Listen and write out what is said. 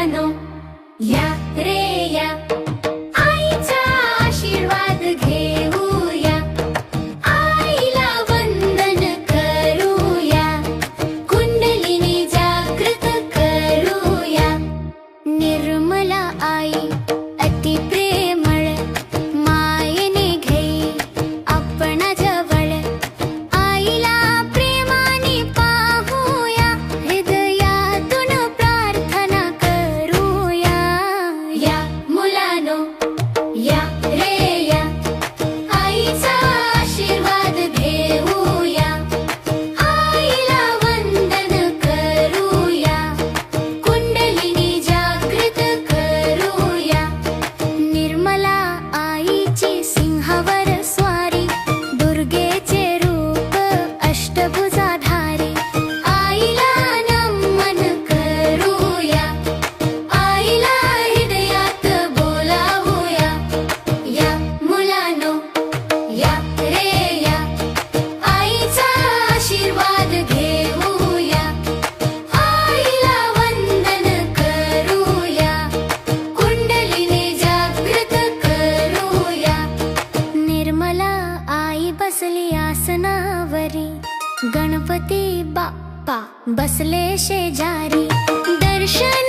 मुलानो या रे या, आईचा आशीर्वाद घेऊया, आईला वंदन करूया, कुंडलिनी जागृत करूया। निर्मला आई अति प्रेमळ, मायेने घेई आपणा जवळ, आईला प्रेमाने पाहूया, हृदयातून प्रार्थना करूया। या मुलानो या रे या, आईचा आशीर्वाद घेऊया, आईला वंदन करूया, कुंडलिनी जागृत करूया। निर्मला आईची सिंहावर स्वारी, दुर्गेचे रूप अष्टभुजाधारी, आईला नमन करूया, आईला हृदयात बोलावूया। या मुलानो या रे या, आईचा आशीर्वाद घेऊया, आईला वंदन करूया, कुंडलिनी जागृत करूया। निर्मला आई बसली आसनावरी, गणपती बाप्पा बसले शेजारी, दर्शन